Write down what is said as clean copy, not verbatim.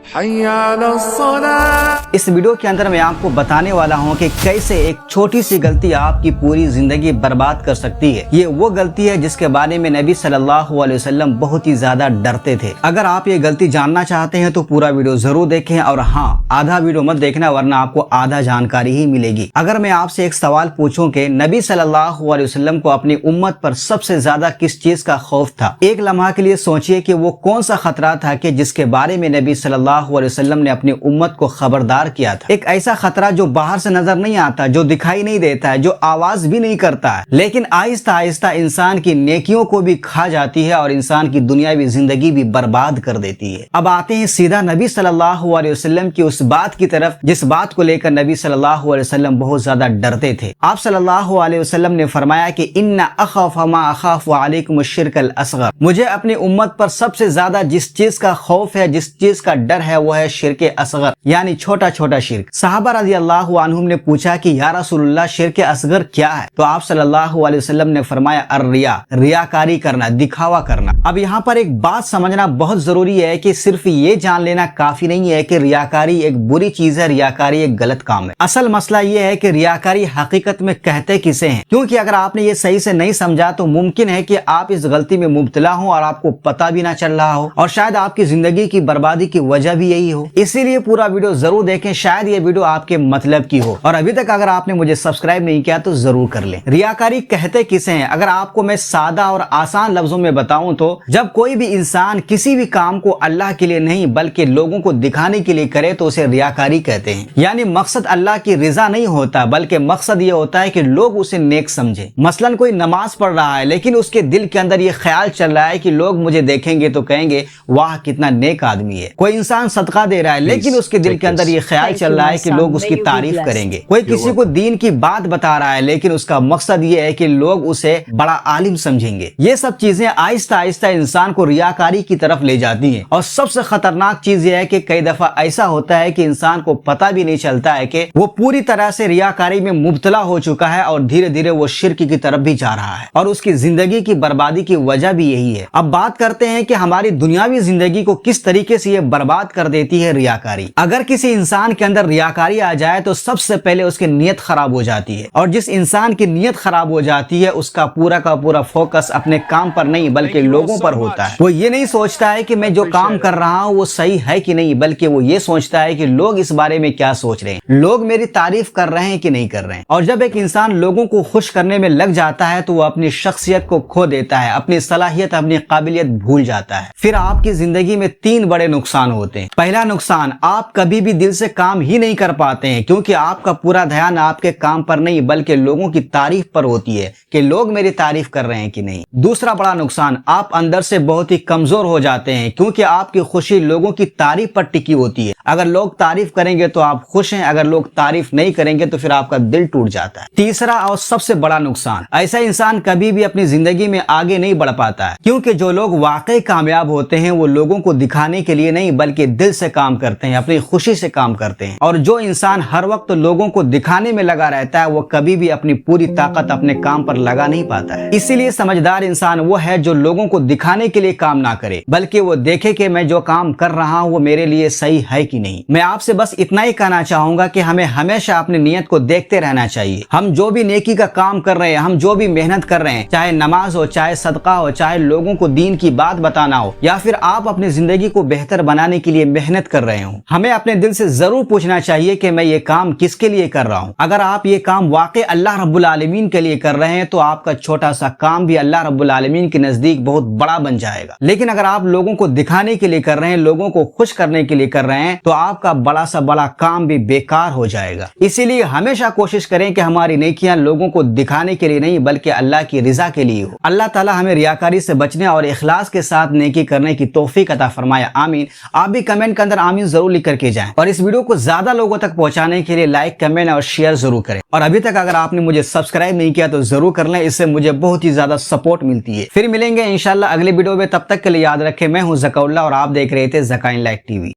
حي على الصلاة. اس ویڈیو کے اندر میں آپ کو بتانے والا ہوں کہ کیسے ایک چھوٹی سی غلطی آپ کی پوری زندگی برباد کر سکتی ہے۔ یہ وہ غلطی ہے جس کے بارے میں نبی صلی اللہ علیہ وسلم بہت ہی زیادہ ڈرتے تھے۔ اگر آپ یہ غلطی جاننا چاہتے ہیں تو پورا ویڈیو ضرور دیکھیں، اور ہاں، آدھا ویڈیو مت دیکھنا ورنہ آپ کو آدھا جانکاری ہی ملے گی۔ اگر میں آپ سے ایک سوال پوچھوں کہ نبی صلی اللہ علیہ وسلم کو اپنی امت پر سب سے زیادہ کس چیز کا خوف تھا، ایک لمحہ کے لیے سوچئے کہ وہ کون سا خطرہ تھا کہ جس کے بارے میں نبی صلی اللہ علیہ وسلم نے اپنی امت کو خبردار کیا تھا۔ ایک ایسا خطرہ جو باہر سے نظر نہیں آتا، جو دکھائی نہیں دیتا ہے، جو آواز بھی نہیں کرتا ہے، لیکن آہستہ آہستہ انسان کی نیکیوں کو بھی کھا جاتی ہے اور انسان کی دنیاوی زندگی بھی برباد کر دیتی ہے۔ اب آتے ہیں سیدھا نبی صلی اللہ علیہ وسلم کی اس بات کی طرف جس بات کو لے کر نبی صلی اللہ علیہ وسلم بہت زیادہ ڈرتے تھے۔ آپ صلی اللہ علیہ وسلم نے فرمایا کہ ان اخاف ما اخاف علیکم الشرک الاصغر، مجھے اپنی امت پر سب سے زیادہ جس چیز کا خوف ہے، جس چیز کا ڈر ہے، وہ ہے شرک اصغر، یعنی چھوٹا چھوٹا شرک۔ صحابہ رضی اللہ عنہم نے پوچھا کہ یا رسول اللہ شرک اصغر کیا ہے؟ تو آپ صلی اللہ علیہ وسلم نے فرمایا الریا، ریاکاری کرنا، دکھاوا کرنا۔ اب یہاں پر ایک بات سمجھنا بہت ضروری ہے کہ صرف یہ جان لینا کافی نہیں ہے کہ ریاکاری ایک بری چیز ہے، ریاکاری ایک غلط کام ہے۔ اصل مسئلہ یہ ہے کہ ریاکاری حقیقت میں کہتے کسے ہیں، کیونکہ اگر آپ نے یہ صحیح سے نہیں سمجھا تو ممکن ہے کہ آپ اس غلطی میں مبتلا ہوں اور آپ کو پتہ بھی نہ چل رہا ہو، اور شاید آپ کی زندگی کی بربادی کی وجہ بھی یہی ہو۔ اسی لیے پورا ویڈیو ضرور دیکھیں، شاید یہ ویڈیو آپ کے مطلب کی ہو، اور ابھی تک اگر آپ نے مجھے سبسکرائب نہیں کیا تو ضرور کر لیں۔ ریاکاری کہتے کسے ہیں؟ اگر آپ کو میں سادہ اور آسان لفظوں میں بتاؤں تو جب کوئی بھی انسان کسی بھی کام کو اللہ کے لیے نہیں بلکہ لوگوں کو دکھانے کے لیے کرے تو اسے ریاکاری کہتے ہیں۔ یعنی مقصد اللہ کی رضا نہیں ہوتا بلکہ مقصد یہ ہوتا ہے کہ لوگ اسے نیک سمجھیں۔ مثلا کوئی نماز پڑھ رہا ہے لیکن اس کے دل کے اندر یہ خیال چل رہا ہے کہ لوگ مجھے دیکھیں گے تو کہیں گے واہ کتنا نیک آدمی ہے۔ کوئی انسان صدقہ دے رہا ہے لیکن اس کے دل کے اندر یہ خیال چل رہا ہے کہ لوگ اس کی تعریف کریں گے۔ کوئی کسی کو دین کی بات بتا رہا ہے لیکن اس کا مقصد یہ ہے کہ لوگ اسے بڑا عالم سمجھیں گے۔ یہ سب چیزیں آہستہ آہستہ انسان کو ریاکاری کی طرف لے جاتی ہیں، اور سب سے خطرناک چیز یہ ہے کہ کئی دفعہ ایسا ہوتا ہے کہ انسان کو پتہ بھی نہیں چلتا ہے کہ وہ پوری طرح سے ریاکاری میں مبتلا ہو چکا ہے اور دھیرے دھیرے وہ شرک کی طرف بھی جا رہا ہے، اور اس کی زندگی کی بربادی کی وجہ بھی یہی ہے۔ اب بات کرتے ہیں کہ ہماری دنیاوی زندگی کو کس طریقے سے یہ برباد کر دیتی ہے ریاکاری۔ اگر کسی انسان کے اندر ریاکاری آ جائے تو سب سے پہلے اس کی نیت خراب ہو جاتی ہے، اور جس انسان کی نیت خراب ہو جاتی ہے اس کا پورا فوکس اپنے کام پر نہیں بلکہ لوگوں پر ہوتا ہے۔ وہ یہ نہیں سوچتا ہے کہ میں جو کام کر رہا ہوں وہ صحیح ہے کہ نہیں، بلکہ وہ یہ سوچتا ہے کہ لوگ اس بارے میں کیا سوچ رہے ہیں، لوگ میری تعریف کر رہے ہیں کہ نہیں کر رہے ہیں۔ اور جب ایک انسان لوگوں کو خوش کرنے میں لگ جاتا ہے تو وہ اپنی شخصیت کو کھو دیتا ہے، اپنی صلاحیت، اپنی قابلیت بھول جاتا ہے۔ پھر آپ کی زندگی میں 3 بڑے نقصان ہوتے ہیں۔ پہلا نقصان، آپ کبھی بھی دل سے کام ہی نہیں کر پاتے ہیں کیونکہ آپ کا پورا دھیان آپ کے کام پر نہیں بلکہ لوگوں کی تعریف پر ہوتی ہے کہ لوگ میری تعریف کر رہے ہیں کہ نہیں۔ دوسرا بڑا نقصان، آپ اندر سے بہت ہی کمزور ہو جاتے ہیں کیونکہ آپ کی خوشی لوگوں کی تعریف پر ٹکی ہوتی ہے۔ اگر لوگ تعریف کریں گے تو آپ خوش ہیں، اگر لوگ تعریف نہیں کریں گے تو پھر آپ کا دل ٹوٹ جاتا ہے۔ تیسرا اور سب سے بڑا نقصان، ایسا انسان کبھی بھی اپنی زندگی میں آگے نہیں بڑھ پاتا ہے کیونکہ جو لوگ واقعی کامیاب ہوتے ہیں وہ لوگوں کو دکھانے کے لیے نہیں بلکہ دل سے کام کرتے ہیں، اپنی خوشی سے کام کرتے ہیں، اور جو انسان ہر وقت لوگوں کو دکھانے میں لگا رہتا ہے وہ کبھی بھی اپنی پوری طاقت اپنے کام پر لگا نہیں پاتا ہے۔ اسی لیے سمجھدار انسان وہ ہے جو لوگوں کو دکھانے کے لیے کام نہ کرے بلکہ وہ دیکھے کہ میں جو کام کر رہا ہوں وہ میرے لیے صحیح ہے کہ نہیں۔ میں آپ سے بس اتنا ہی کہنا چاہوں گا کہ ہمیں ہمیشہ اپنی نیت کو دیکھتے رہنا چاہیے۔ ہم جو بھی نیکی کا کام کر رہے ہیں، ہم جو بھی محنت کر رہے ہیں، چاہے نماز ہو، چاہے صدقہ ہو، چاہے لوگوں کو دین کی بات بتانا ہو، یا پھر آپ اپنی زندگی کو بہتر بنانے کے لیے محنت کر رہے ہوں، ہمیں اپنے دل سے ضرور پوچھنا چاہیے کہ میں یہ کام کس کے لیے کر رہا ہوں۔ اگر آپ یہ کام واقعی اللہ رب العالمین کے لیے کر رہے ہیں تو آپ کا چھوٹا سا کام بھی اللہ رب العالمین کے نزدیک بہت بڑا بن جائے گا، لیکن اگر آپ لوگوں کو دکھانے کے لیے کر رہے ہیں، لوگوں کو خوش کرنے کے لیے کر رہے ہیں تو آپ کا بڑا سا بڑا کام بھی بیکار ہو جائے گا۔ اسی لیے ہمیشہ کوشش کریں کہ ہماری نیکیاں لوگوں کو دکھانے کے لیے نہیں بلکہ اللہ کی رضا کے لیے ہو۔ اللہ تعالی ہمیں ریاکاری سے بچنے اور اخلاص کے ساتھ نیکی کرنے کی توفیق عطا فرمائے، آمین۔ آپ بھی کمنٹ کے اندر آمین ضرور لکھ کر کے جائیں، اور اس ویڈیو کو زیادہ لوگوں تک پہنچانے کے لیے لائک، کمنٹ اور شیئر ضرور کریں، اور ابھی تک اگر آپ نے مجھے سبسکرائب نہیں کیا تو ضرور کر لیں، اس سے مجھے بہت ہی زیادہ سپورٹ ملتی ہے۔ پھر ملیں گے انشاءاللہ اگلے ویڈیو میں، تب تک کے لیے یاد رکھیں میں ہوں ذکاء اللہ اور آپ دیکھ رہے تھے Zaka in life T V.